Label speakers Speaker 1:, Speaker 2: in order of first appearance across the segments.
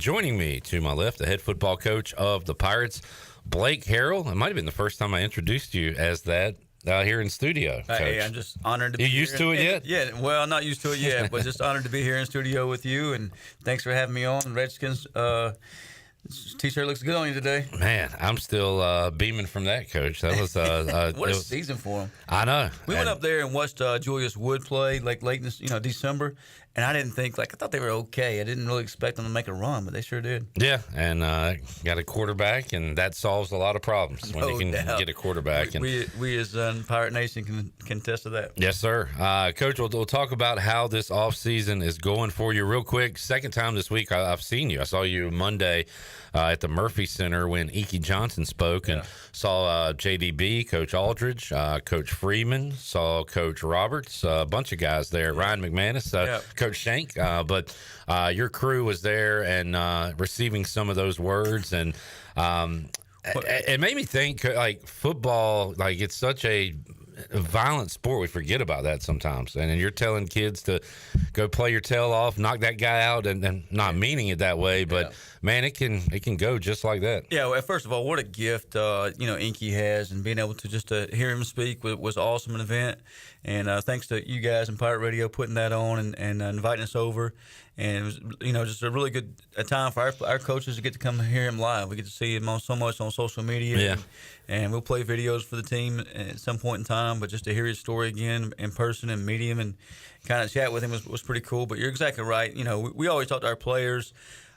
Speaker 1: joining me to my left, the head football coach of the Pirates, Blake Harrell. It might have been the first time I introduced you as that here in studio.
Speaker 2: Hey, I'm just honored to be here.
Speaker 1: You used to it yet?
Speaker 2: Yeah, well, not used to it yet, but just honored to be here in studio with you, and thanks for having me on. Redskins T-shirt looks good on you today.
Speaker 1: Man, I'm still beaming from that, Coach. That was
Speaker 2: what a season for him.
Speaker 1: I know.
Speaker 2: We went up there and watched Julius Wood play like late in December, and I didn't think I thought they were okay. I didn't really expect them to make a run, but they sure did.
Speaker 1: Yeah, and got a quarterback, and that solves a lot of problems when you can get a quarterback.
Speaker 2: We as Pirate Nation can attest to that.
Speaker 1: Yes, sir. Coach, we'll talk about how this offseason is going for you real quick. Second time this week I've seen you. I saw you Monday at the Murphy Center when Ike Johnson spoke, and saw JDB, Coach Aldridge, Coach Freeman, saw Coach Roberts, a bunch of guys there, Ryan McManus, Coach Shank, but your crew was there and receiving some of those words, and it made me think, like, football, like, it's such a violent sport. We forget about that sometimes, and you're telling kids to go play your tail off, knock that guy out, and not meaning it that way, but man, it can go just like that.
Speaker 2: Yeah, well, first of all, what a gift Inky has, and being able to just hear him speak was awesome, an event. And thanks to you guys in Pirate Radio putting that on and inviting us over. And it was, just a really good time for our coaches to get to come hear him live. We get to see him so much on social media.
Speaker 1: Yeah.
Speaker 2: And we'll play videos for the team at some point in time. But just to hear his story again in person and meet him and kind of chat with him was pretty cool. But you're exactly right. We always talk to our players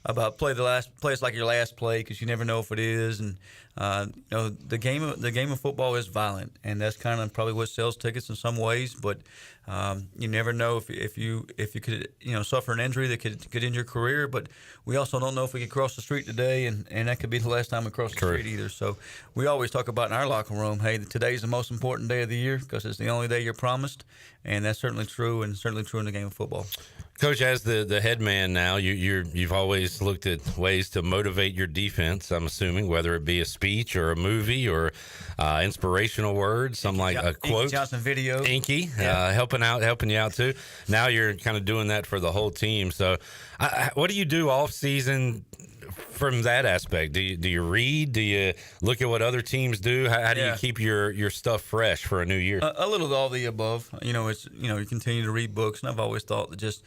Speaker 2: about play it's like your last play, because you never know if it is. And the game of football is violent, and that's kind of probably what sells tickets in some ways. But you never know if you could suffer an injury that could end your career. But we also don't know if we could cross the street today, and that could be the last time we cross the street either. So we always talk about in our locker room, hey, today's the most important day of the year because it's the only day you're promised, and that's certainly true, and certainly true in the game of football.
Speaker 1: Coach, as the head man now, you've always looked at ways to motivate your defense, I'm assuming, whether it be a speech or a movie or inspirational words, something like a quote.
Speaker 2: Inky Johnson video.
Speaker 1: Inky, helping you out too. Now you're kind of doing that for the whole team. So what do you do off season from that aspect? Do you read? Do you look at what other teams do? How do you keep your stuff fresh for a new year?
Speaker 2: A little of all the above. You continue to read books, and I've always thought that just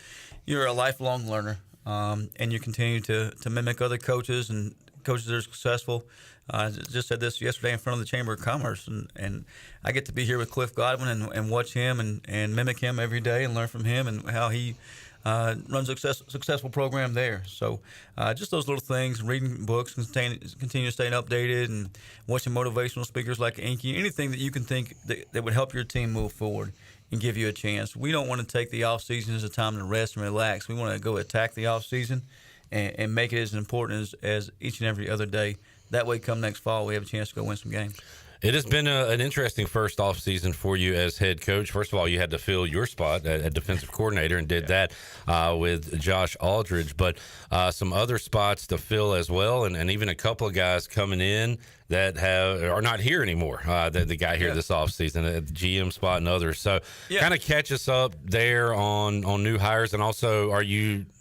Speaker 2: you're a lifelong learner, and you continue to mimic other coaches and coaches that are successful. I just said this yesterday in front of the Chamber of Commerce, and I get to be here with Cliff Godwin and watch him and mimic him every day and learn from him and how he runs a successful program there. So just those little things, reading books, continue staying updated, and watching motivational speakers like Inky, anything that you can think that would help your team move forward and give you a chance. We don't want to take the off season as a time to rest and relax. We want to go attack the off season and make it as important as each and every other day. That way, come next fall, we have a chance to go win some games.
Speaker 1: It has been an interesting first off season for you as head coach. First of all, you had to fill your spot at defensive coordinator and did that with Josh Aldridge, but some other spots to fill as well, and even a couple of guys coming in that are not here anymore. The guy here this offseason at the GM spot and others. So kind of catch us up there on new hires, and also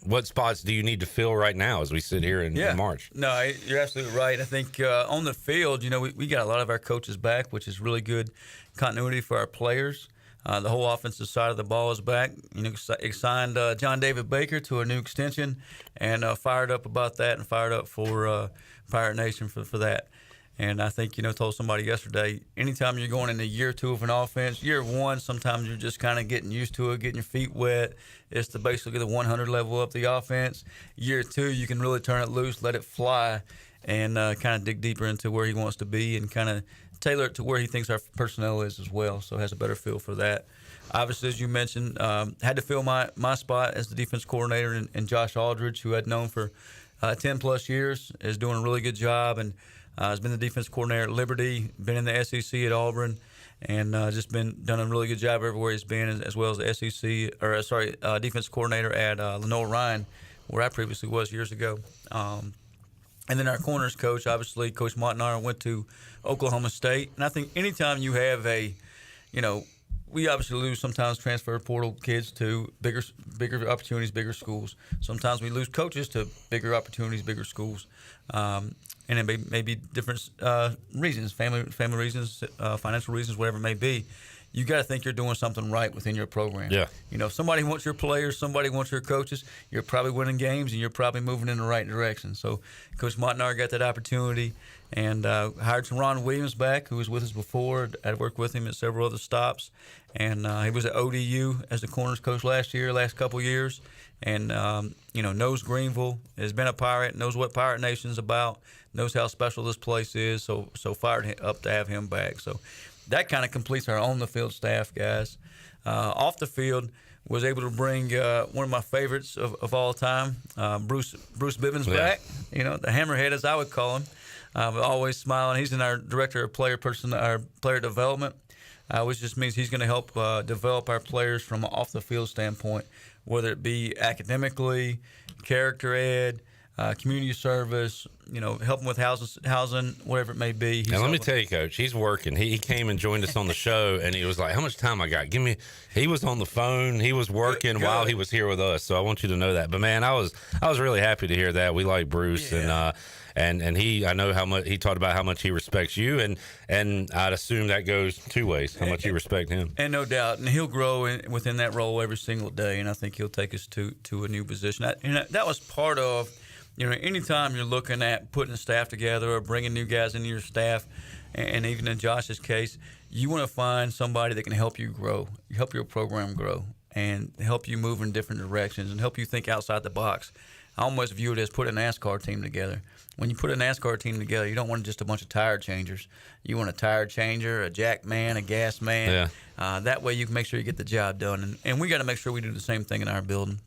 Speaker 1: what spots do you need to fill right now as we sit here in March?
Speaker 2: No, you're absolutely right. I think on the field, we got a lot of our coaches back, which is really good continuity for our players. The whole offensive side of the ball is back. Signed John David Baker to a new extension, and fired up about that, and fired up for Pirate Nation for that. And I think, told somebody yesterday, anytime you're going into year two of an offense, year one, sometimes you're just kind of getting used to it, getting your feet wet. It's to basically the 100 level up the offense. Year two, you can really turn it loose, let it fly, and kind of dig deeper into where he wants to be and kind of tailor it to where he thinks our personnel is as well, so has a better feel for that. Obviously, as you mentioned, had to fill my spot as the defense coordinator, and Josh Aldridge, who I'd known for 10-plus years, is doing a really good job, and has been the defense coordinator at Liberty, been in the SEC at Auburn, and just done a really good job everywhere he's been, as well as the defense coordinator at Lenoir Ryan, where I previously was years ago. And then our corners coach, obviously, Coach Montenaro went to Oklahoma State. And I think anytime you have we obviously lose sometimes transfer portal kids to bigger opportunities, bigger schools. Sometimes we lose coaches to bigger opportunities, bigger schools. And it may be different reasons, family reasons, financial reasons, whatever it may be. You got to think you're doing something right within your program.
Speaker 1: Yeah.
Speaker 2: You know, if somebody wants your players, somebody wants your coaches, you're probably winning games and you're probably moving in the right direction. So Coach Montenard got that opportunity and hired Ron Williams back, who was with us before. I'd worked with him at several other stops. And he was at ODU as the corners coach last couple years. And, knows Greenville, has been a Pirate, knows what Pirate Nation's about, knows how special this place is. So fired up to have him back. So that kind of completes our on-the-field staff, guys. Off the field, was able to bring one of my favorites of all time, Bruce Bivens back. You know, the hammerhead, as I would call him. Always smiling. He's in our director of player development, which just means he's going to help develop our players from an off-the-field standpoint, whether it be academically, character ed, community service, helping with housing, whatever it may be.
Speaker 1: Now, let me tell you, Coach, he's working. He came and joined us on the show, and he was like, how much time I got? He was on the phone. He was working while he was here with us, so I want you to know that. But, man, I was really happy to hear that. We like Bruce, and he, I know how much he talked about how much he respects you, and I'd assume that goes two ways, how much you respect him.
Speaker 2: And no doubt, and he'll grow within that role every single day, and I think he'll take us to a new position. And that was part of, anytime you're looking at putting a staff together or bringing new guys into your staff, and even in Josh's case, you want to find somebody that can help you grow, help your program grow, and help you move in different directions and help you think outside the box. I almost view it as putting a NASCAR team together. When you put a NASCAR team together, you don't want just a bunch of tire changers. You want a tire changer, a jack man, a gas man.
Speaker 1: Yeah.
Speaker 2: That way you can make sure you get the job done. And we got to make sure we do the same thing in our building.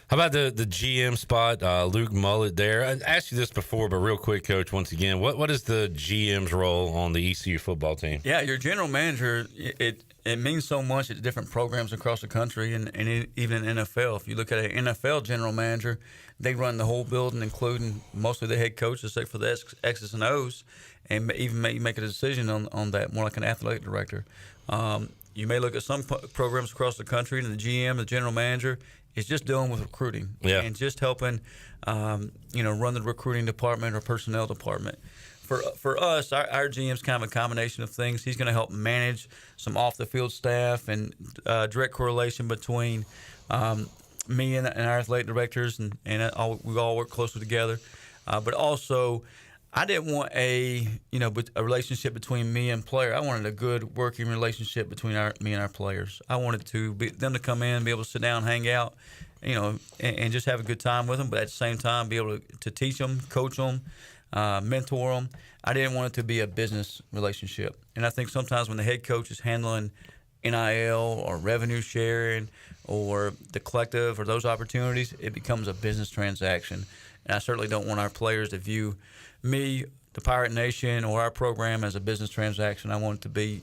Speaker 1: How about the GM spot, Luke Mullet there? I asked you this before, but real quick, Coach, once again, what is the GM's role on the ECU football team?
Speaker 2: Yeah, your general manager, it means so much at different programs across the country and even in NFL. If you look at an NFL general manager, they run the whole building, including mostly the head coach, except for the X's and O's, and even make a decision on that, more like an athletic director. You may look at some programs across the country, and the GM, the general manager, is just dealing with recruiting and just helping, run the recruiting department or personnel department. For us, our GM's kind of a combination of things. He's going to help manage some off-the-field staff and direct correlation between me and our athletic directors, and we all work closely together. But also, I didn't want a relationship between me and player. I wanted a good working relationship between me and our players. I wanted them to come in, be able to sit down, hang out, and just have a good time with them. But at the same time, be able to teach them, coach them, mentor them. I didn't want it to be a business relationship. And I think sometimes when the head coach is handling NIL or revenue sharing or the collective or those opportunities, it becomes a business transaction. And I certainly don't want our players to view me, the Pirate Nation, or our program as a business transaction. I want it to be,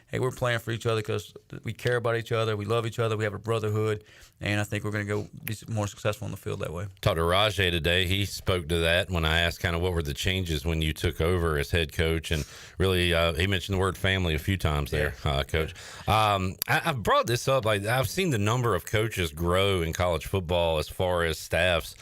Speaker 2: hey, we're playing for each other because we care about each other, we love each other, we have a brotherhood, and I think we're going to go be more successful in the field that way.
Speaker 1: Talked to Rajay today. He spoke to that when I asked kind of what were the changes when you took over as head coach, and really he mentioned the word family a few times there, Coach. I've brought this up. Like, I've seen the number of coaches grow in college football as far as staffs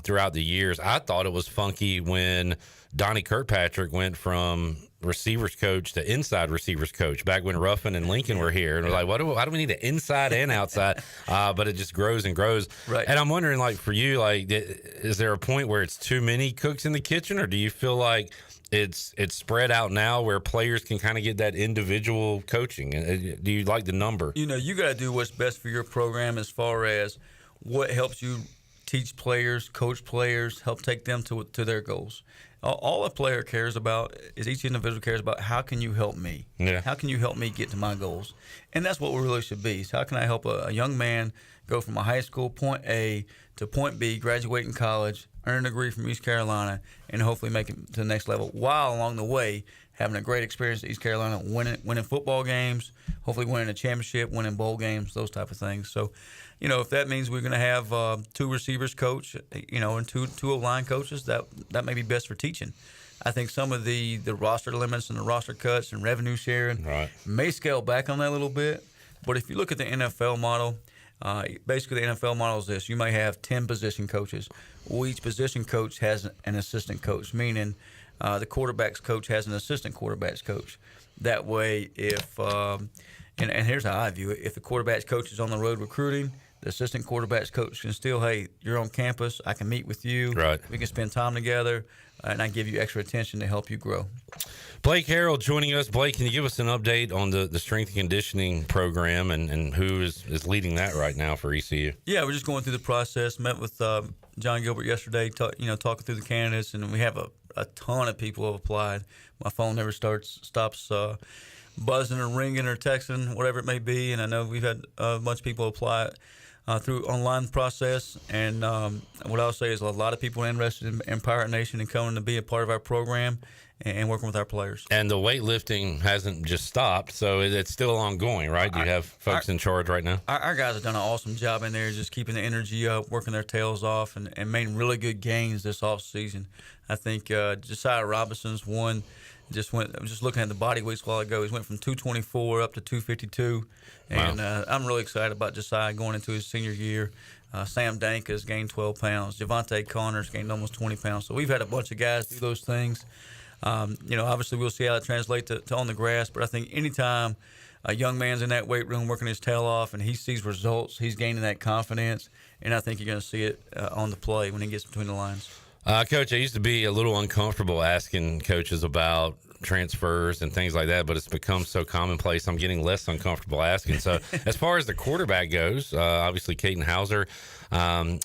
Speaker 1: throughout the years. I thought it was funky when Donnie Kirkpatrick went from receivers coach to inside receivers coach back when Ruffin and Lincoln were here. And we're like, why do we need an inside and outside? But it just grows and grows.
Speaker 2: Right.
Speaker 1: And I'm wondering, like, for you, like, is there a point where it's too many cooks in the kitchen, or do you feel like it's spread out now where players can kind of get that individual coaching? Do you like the number?
Speaker 2: You got to do what's best for your program as far as what helps you teach players, coach players, help take them to their goals. All a player cares about is each individual cares about, how can you help me?
Speaker 1: Yeah.
Speaker 2: How can you help me get to my goals? And that's what we really should be. So how can I help a young man go from a high school point A to point B, graduate in college, earn a degree from East Carolina, and hopefully make it to the next level, while along the way having a great experience at East Carolina, winning football games, hopefully winning a championship, winning bowl games, those type of things. So, if that means we're going to have two receivers coach, and two O-line coaches, that may be best for teaching. I think some of the roster limits and the roster cuts and revenue sharing may scale back on that a little bit. But if you look at the NFL model, basically the NFL model is this. You may have 10 position coaches. Well, each position coach has an assistant coach, meaning the quarterback's coach has an assistant quarterback's coach. That way, if and here's how I view it. If the quarterback's coach is on the road recruiting, the assistant quarterback's coach can still, hey, you're on campus. I can meet with you.
Speaker 1: Right.
Speaker 2: We can spend time together, and I give you extra attention to help you grow.
Speaker 1: Blake Harrell joining us. Blake, can you give us an update on the strength and conditioning program and who is leading that right now for ECU?
Speaker 2: Yeah, we're just going through the process. Met with John Gilbert yesterday, talking through the candidates, and we have a ton of people who have applied. My phone never stops buzzing or ringing or texting, whatever it may be. And I know we've had a bunch of people apply through online process. And what I'll say is a lot of people are interested in Empower Nation and coming to be a part of our program and working with our players.
Speaker 1: And the weightlifting hasn't just stopped, so it's still ongoing, right? Do you have folks in charge right now?
Speaker 2: Our guys have done an awesome job in there, just keeping the energy up, working their tails off, and made really good gains this offseason. I think Josiah Robinson's one. I'm just looking at the body weights a while ago. He went from 224 up to 252, and I'm really excited about Josiah going into his senior year. Sam Danka's gained 12 pounds. Javante Connor's gained almost 20 pounds. So we've had a bunch of guys do those things. Obviously we'll see how it translates to on the grass, but I think anytime a young man's in that weight room working his tail off and he sees results, he's gaining that confidence, and I think you're going to see it on the play when he gets between the lines.
Speaker 1: Coach, I used to be a little uncomfortable asking coaches about transfers and things like that, but it's become so commonplace. I'm getting less uncomfortable asking. So as far as the quarterback goes, obviously Caden Hauser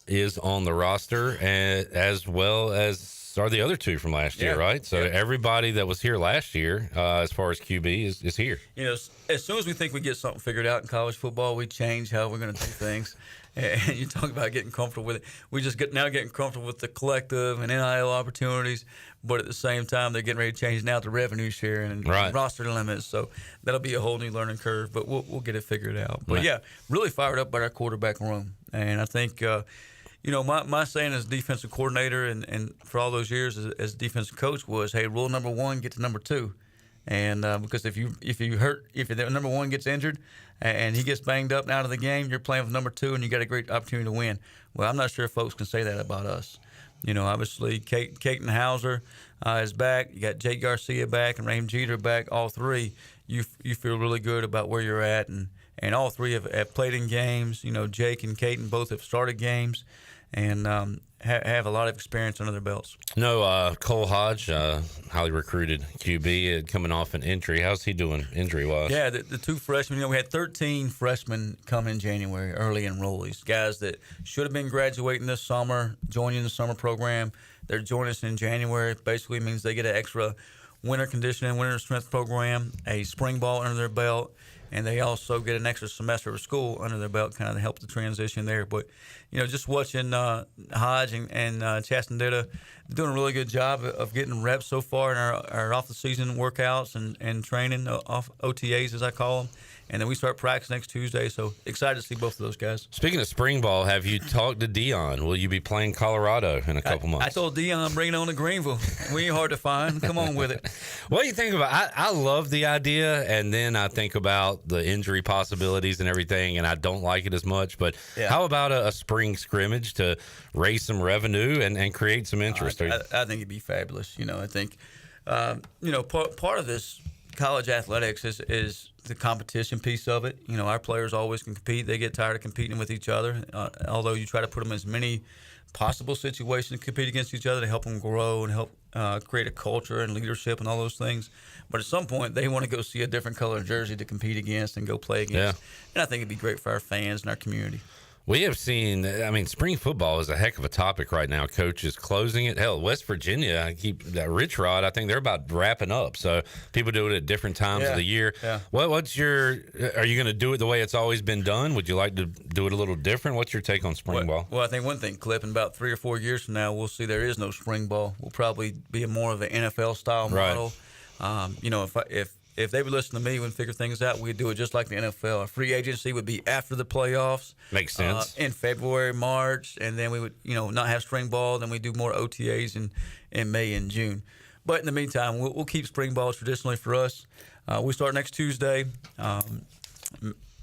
Speaker 1: is on the roster, as well as are the other two from last year, right? So everybody that was here last year, as far as QB, is here.
Speaker 2: As soon as we think we get something figured out in college football, we change how we're going to do things. And you talk about getting comfortable with it. We just getting comfortable with the collective and NIL opportunities, but at the same time, they're getting ready to change now to revenue sharing and roster limits. So that'll be a whole new learning curve, but we'll get it figured out. But really fired up by our quarterback room. And I think, my saying as defensive coordinator and for all those years as defensive coach was, hey, rule number one, get to number two. And because if the number one gets injured and he gets banged up and out of the game, you're playing with number two and you got a great opportunity to win. Well, I'm not sure if folks can say that about us. Obviously, Caden Hauser is back. You got Jake Garcia back and Raheem Jeter back. All three, you feel really good about where you're at, and all three have played in games. Jake and Caden both have started games, and have a lot of experience under their belts.
Speaker 1: Cole Hodge, highly recruited QB, coming off an injury. How's he doing injury-wise?
Speaker 2: Yeah, the two freshmen, we had 13 freshmen come in January, early enrollees, guys that should have been graduating this summer, joining the summer program. They're joining us in January. Basically means they get an extra winter conditioning, winter strength program, a spring ball under their belt, and they also get an extra semester of school under their belt, kind of to help the transition there. But, just watching Hodge and Chastendita doing a really good job of getting reps so far in our off-the-season workouts and training, off OTAs as I call them. And then we start practice next Tuesday, so excited to see both of those guys.
Speaker 1: Speaking of spring ball, have you talked to Dion? Will you be playing Colorado in a couple months?
Speaker 2: I told Dion, bring it on to Greenville. We ain't hard to find. Come on with it.
Speaker 1: What do you think about I love the idea, and then I think about the injury possibilities and everything, and I don't like it as much. But how about a spring scrimmage to raise some revenue and create some interest?
Speaker 2: I think it'd be fabulous. I think, part of this college athletics is the competition piece of it. Our players always can compete. They get tired of competing with each other, although you try to put them in as many possible situations to compete against each other to help them grow and help create a culture and leadership and all those things. But at some point, they want to go see a different color jersey to compete against and go play against. And I think it'd be great for our fans and our community.
Speaker 1: We have seen, spring football is a heck of a topic right now. Coaches closing it. Hell, West Virginia, Rich Rod, I think they're about wrapping up. So people do it at different times of the year. Yeah. Are you going to do it the way it's always been done? Would you like to do it a little different? What's your take on spring ball? Well,
Speaker 2: I think one thing, Clip, in about 3 or 4 years from now, we'll see there is no spring ball. We'll probably be more of an NFL-style model. If they would listen to me and figure things out, we'd do it just like the NFL. A free agency would be after the playoffs.
Speaker 1: Makes sense.
Speaker 2: In February, March, and then we would, not have spring ball. Then we do more OTAs in May and June. But in the meantime, we'll keep spring ball traditionally for us. We start next Tuesday,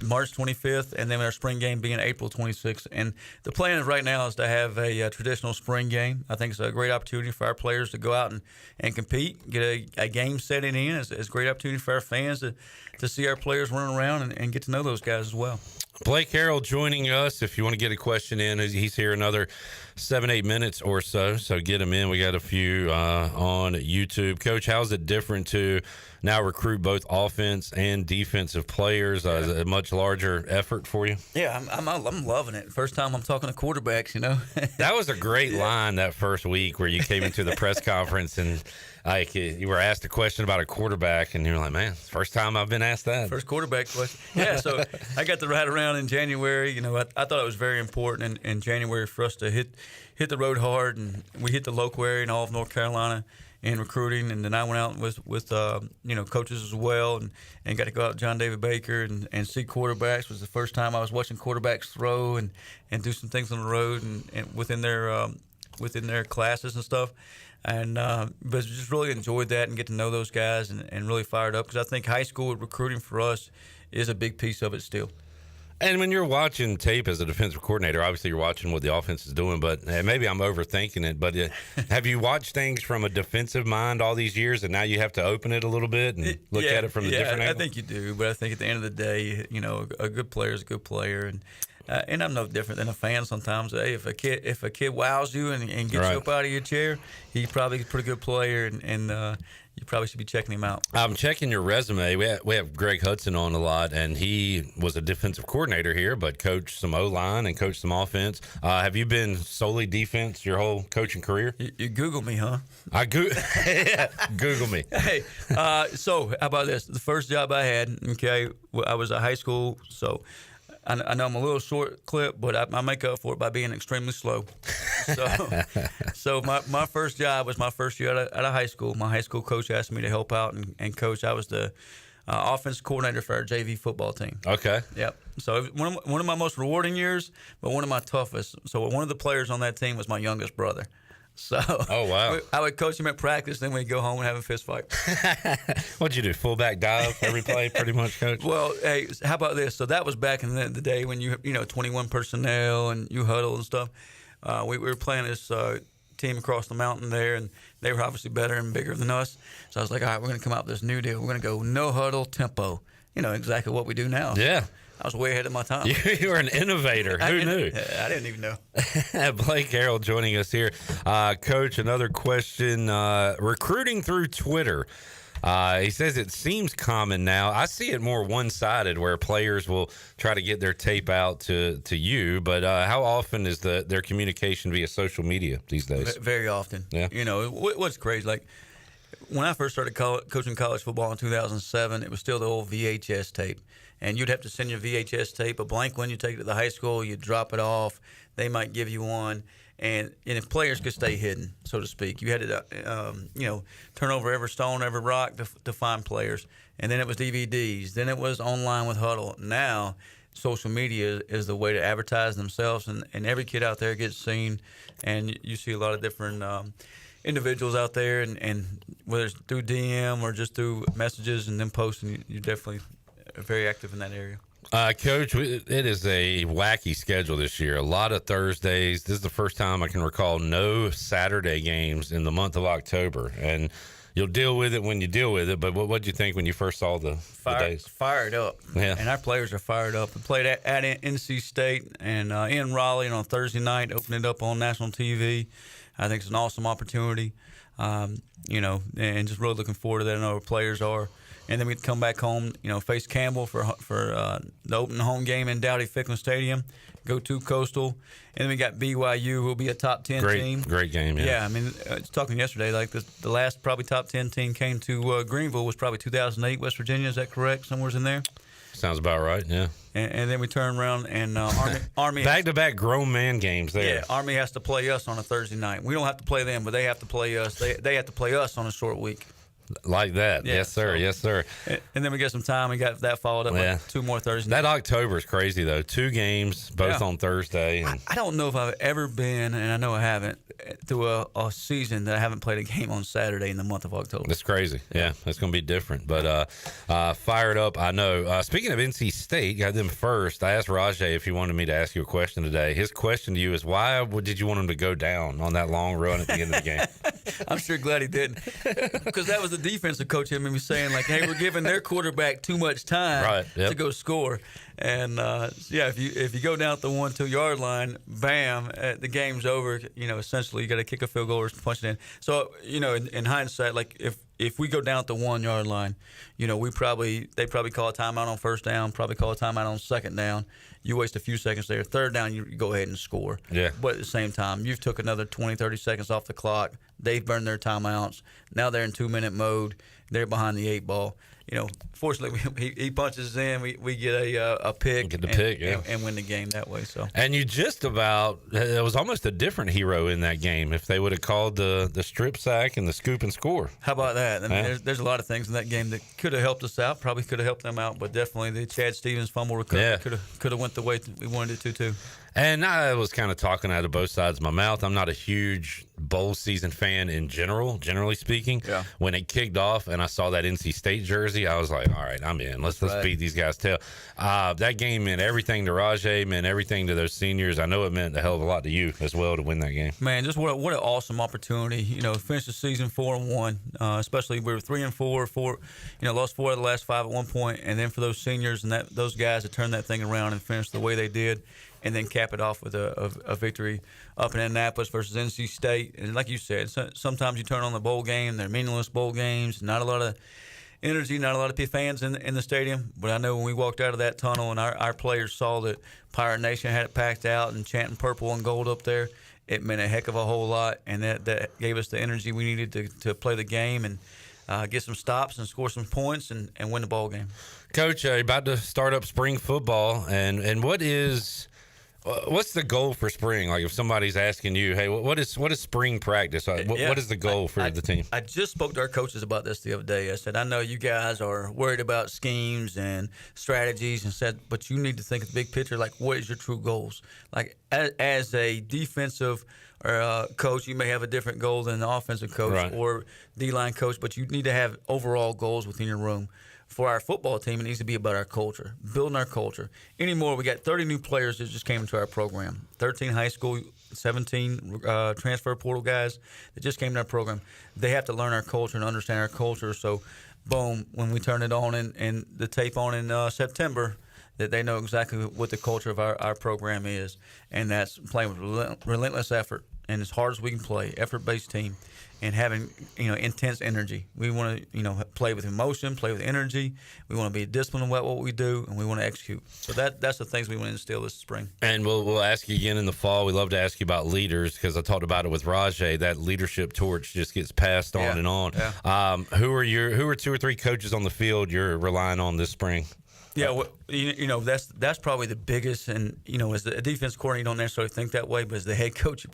Speaker 2: March 25th, and then our spring game being April 26th. And the plan right now is to have a traditional spring game. I think it's a great opportunity for our players to go out and compete, get a game setting in. It's a great opportunity for our fans to see our players run around and get to know those guys as well.
Speaker 1: Blake Harrell joining us. If you want to get a question in, he's here another 7-8 minutes or so. So get him in. We got a few on YouTube. Coach, how's it different to now recruit both offense and defensive players? Is it a much larger effort for you?
Speaker 2: Yeah, I'm loving it. First time I'm talking to quarterbacks, you know.
Speaker 1: That was a great line that first week where you came into the press conference and you were asked a question about a quarterback, and you were like, man, it's the first time I've been asked that.
Speaker 2: First quarterback question. Yeah, so I got to ride around in January. You know, I thought it was very important in January for us to hit the road hard, and we hit the local area in all of North Carolina in recruiting, and then I went out with coaches as well, and got to go out with John David Baker and see quarterbacks. It was the first time I was watching quarterbacks throw and do some things on the road and within their classes and stuff. And but just really enjoyed that and get to know those guys and really fired up, because I think high school recruiting for us is a big piece of it still.
Speaker 1: And when you're watching tape as a defensive coordinator, obviously you're watching what the offense is doing, but maybe I'm overthinking it, but have you watched things from a defensive mind all these years, and now you have to open it a little bit and look at it from the different angle?
Speaker 2: I think you do, but I think at the end of the day, you know, a good player is a good player, and I'm no different than a fan sometimes. Hey, if a kid wows you and gets you up out of your chair, he's probably a pretty good player, and you probably should be checking him out. I'm
Speaker 1: checking your resume. We have Greg Hudson on a lot, and he was a defensive coordinator here, but coached some O-line and coached some offense. Have you been solely defense your whole coaching career?
Speaker 2: You Google me, huh?
Speaker 1: Google me.
Speaker 2: Hey, so how about this? The first job I had, okay, I was at high school, so I know I'm a little short clip, but I make up for it by being extremely slow. So my first job was my first year out of high school. My high school coach asked me to help out and coach. I was the offense coordinator for our JV football team.
Speaker 1: Okay.
Speaker 2: Yep. So one of my most rewarding years, but one of my toughest. So one of the players on that team was my youngest brother. So,
Speaker 1: oh wow!
Speaker 2: I would coach him at practice, then we'd go home and have a fist fight.
Speaker 1: What'd you do? Fullback dive every play, pretty much, coach.
Speaker 2: Well, hey, how about this? So that was back in the day when you 21 personnel and you huddle and stuff. We were playing this team across the mountain there, and they were obviously better and bigger than us. So I was like, all right, we're going to come out with this new deal. We're going to go no huddle tempo. You know exactly what we do now.
Speaker 1: Yeah.
Speaker 2: I was way ahead of my time.
Speaker 1: You were an innovator. Who knew?
Speaker 2: I didn't even know.
Speaker 1: Blake Harrell joining us here. Coach, another question. Recruiting through Twitter. He says it seems common now. I see it more one-sided, where players will try to get their tape out to you. But how often is their communication via social media these days?
Speaker 2: Very often.
Speaker 1: Yeah.
Speaker 2: You know, what's crazy, like when I first started coaching college football in 2007, it was still the old VHS tape. And you'd have to send your VHS tape, a blank one. You take it to the high school, you drop it off. They might give you one. And if players could stay hidden, so to speak, you had to, turn over every stone, every rock to find players. And then it was DVDs. Then it was online with Huddle. Now, social media is the way to advertise themselves, and every kid out there gets seen. And you see a lot of different individuals out there, and whether it's through DM or just through messages and then posting, you definitely very active in that area.
Speaker 1: Coach, it is a wacky schedule this year. A lot of Thursdays. This is the first time I can recall no Saturday games in the month of October. And you'll deal with it when you deal with it. But what did you think when you first saw the days? Fired
Speaker 2: up.
Speaker 1: Yeah.
Speaker 2: And our players are fired up. We played at NC State and in Raleigh on Thursday night, opened it up on national TV. I think it's an awesome opportunity, and just really looking forward to that. I know our players are. And then we'd come back home, face Campbell for the opening home game in Dowdy-Ficklen Stadium, go to Coastal. And then we got BYU, who will be a top 10 team.
Speaker 1: Great game, yeah.
Speaker 2: Yeah, I mean, I was talking yesterday, like the last probably top 10 team came to Greenville was probably 2008, West Virginia. Is that correct? Somewhere's in there?
Speaker 1: Sounds about right, yeah.
Speaker 2: And then we turn around and Army
Speaker 1: back-to-back grown man games there.
Speaker 2: Yeah, Army has to play us on a Thursday night. We don't have to play them, but they have to play us. They have to play us on a short week.
Speaker 1: Like that.
Speaker 2: Yeah,
Speaker 1: Yes, sir.
Speaker 2: so-
Speaker 1: Yes, sir.
Speaker 2: And then we got some time. We got that followed up with 2 more Thursdays.
Speaker 1: That October is crazy, though. 2 games, both on Thursday. And
Speaker 2: I don't know if I've ever been, and I know I haven't, through a season that I haven't played a game on Saturday in the month of October.
Speaker 1: That's crazy. Yeah, that's going to be different. But fired up, I know. Speaking of NC State, got them first. I asked Rajay if he wanted me to ask you a question today. His question to you is, why did you want him to go down on that long run at the end of the game?
Speaker 2: I'm sure glad he didn't, because that was the defensive coach him and me saying, like, hey, we're giving their quarterback too much time to go score. And if you go down at the 1-2 yard line, bam, the game's over. Essentially you got to kick a field goal or punch it in. So in hindsight, like if we go down at the 1 yard line, they probably call a timeout on first down, probably call a timeout on second down. You waste a few seconds there. Third down, you go ahead and score. Yeah. But at the same time, you've took another 20, 30 seconds off the clock. They've burned their timeouts. Now they're in 2-minute mode. They're behind the 8 ball. Fortunately, he punches in. We get a pick.
Speaker 1: Get the pick,
Speaker 2: and win the game that way. So.
Speaker 1: And you just about – it was almost a different hero in that game if they would have called the strip sack and the scoop and score.
Speaker 2: How about that? I mean, there's a lot of things in that game that could have helped us out, probably could have helped them out, but definitely the Chad Stevens fumble recovery could have went the way we wanted it to.
Speaker 1: And I was kind of talking out of both sides of my mouth. I'm not a huge bowl season fan in generally speaking. Yeah. When it kicked off and I saw that NC State jersey, I was like, all right, I'm in. Let's beat these guys' tail. That game meant everything to Rajay, meant everything to those seniors. I know it meant a hell of a lot to you as well to win that game. Man,
Speaker 2: just what an awesome opportunity. Finish the season 4-1. Especially we were 3-4, lost 4 of the last 5 at one point, and then for those seniors and those guys to turn that thing around and finish the way they did. And then cap it off with a victory up in Indianapolis versus NC State. And like you said, sometimes you turn on the bowl game. They're meaningless bowl games. Not a lot of energy, not a lot of fans in the stadium. But I know when we walked out of that tunnel and our players saw that Pirate Nation had it packed out and chanting purple and gold up there, it meant a heck of a whole lot. And that gave us the energy we needed to play the game and get some stops and score some points and win the ball game.
Speaker 1: Coach, you're about to start up spring football. And what's the goal for spring? Like if somebody's asking you, hey, what is spring practice? What is the goal for the team?
Speaker 2: I just spoke to our coaches about this the other day. I said, I know you guys are worried about schemes and strategies and said, but you need to think of the big picture. Like, what is your true goals? Like as a defensive coach, you may have a different goal than the offensive coach or D-line coach, but you need to have overall goals within your room. For our football team, it needs to be about our culture, building our culture. Anymore, we got 30 new players that just came into our program, 13 high school, 17 transfer portal guys that just came to our program. They have to learn our culture and understand our culture. So, boom, when we turn it on and the tape on in September, that they know exactly what the culture of our program is. And that's playing with relentless effort and as hard as we can play, effort-based team. And having intense energy. We want to play with emotion, play with energy. We want to be disciplined about what we do, and we want to execute. So that's the things we want to instill this spring.
Speaker 1: And we'll ask you again in the fall. We love to ask you about leaders because I talked about it with Rajay. That leadership torch just gets passed on and on. Yeah. Who are 2 or 3 coaches on the field you're relying on this spring?
Speaker 2: Yeah, well, that's probably the biggest. And as the defense coordinator, you don't necessarily think that way, but as the head coach,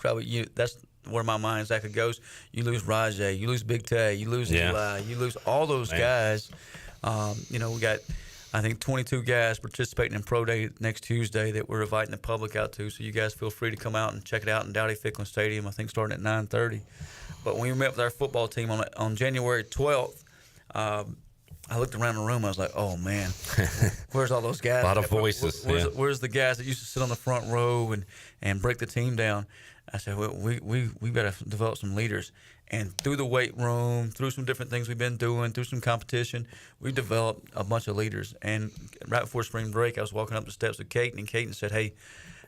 Speaker 2: that's where my mind exactly goes. You lose Rajay, you lose Big Tay, you lose Eli, you lose all those guys. We got, I think, 22 guys participating in Pro Day next Tuesday that we're inviting the public out to. So you guys feel free to come out and check it out in Dowdy-Ficklin Stadium, I think starting at 9:30. But when we met with our football team on January 12th, I looked around the room. I was like, "Oh man, where's all those guys?
Speaker 1: A lot of voices.
Speaker 2: Where's the guys that used to sit on the front row and break the team down?" I said, well, we've got to develop some leaders. And through the weight room, through some different things we've been doing, through some competition, we developed a bunch of leaders. And right before spring break, I was walking up the steps with Caden, and Caden said, hey,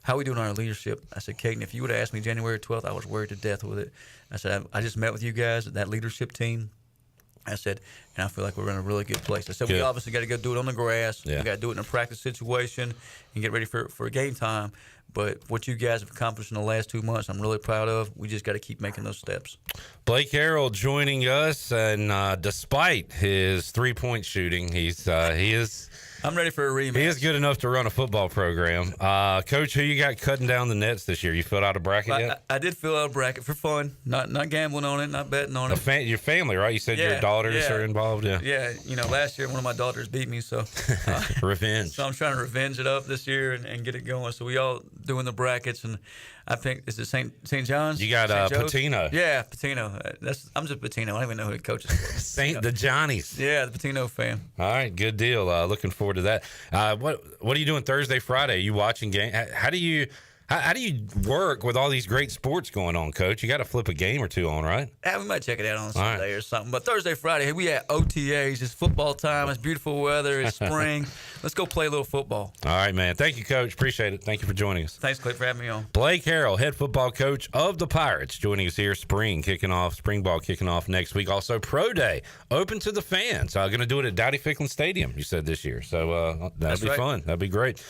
Speaker 2: how are we doing on our leadership? I said, Caden, if you would have asked me January 12th, I was worried to death with it. I said, I just met with you guys, that leadership team. I said, and I feel like we're in a really good place. I said, we obviously got to go do it on the grass. Yeah. We got to do it in a practice situation and get ready for game time. But what you guys have accomplished in the last 2 months, I'm really proud of. We just got to keep making those steps.
Speaker 1: Blake Harrell joining us, and despite his 3-point shooting, he is.
Speaker 2: I'm ready for a rematch.
Speaker 1: He is good enough to run a football program. Coach, who you got cutting down the nets this year? You filled out a bracket yet?
Speaker 2: I did fill out a bracket for fun, not gambling on it, not betting on it.
Speaker 1: Your family, right? You said your daughters are involved.
Speaker 2: Yeah. Last year one of my daughters beat me, so
Speaker 1: revenge.
Speaker 2: So I'm trying to revenge it up this year and get it going. So we all doing the brackets, and I think is it St. John's?
Speaker 1: You got Patino.
Speaker 2: Yeah, Patino. I'm just Patino. I don't even know who the coach is.
Speaker 1: The Johnnies.
Speaker 2: Yeah, the Patino fan.
Speaker 1: All right, good deal. Looking forward to that. What are you doing Thursday, Friday? Are you watching game? How do you work with all these great sports going on, Coach? You got to flip a game or two on, right?
Speaker 2: Yeah, we might check it out on Sunday or something. But Thursday, Friday, we at OTAs. It's football time. It's beautiful weather. It's spring. Let's go play a little football.
Speaker 1: All right, man. Thank you, Coach. Appreciate it. Thank you for joining us.
Speaker 2: Thanks, Clay, for having me on.
Speaker 1: Blake Harrell, head football coach of the Pirates, joining us here. Spring ball kicking off next week. Also, Pro Day, open to the fans. Going to do it at Dowdy Ficklin Stadium, you said, this year. So that'd be fun. That'd be great.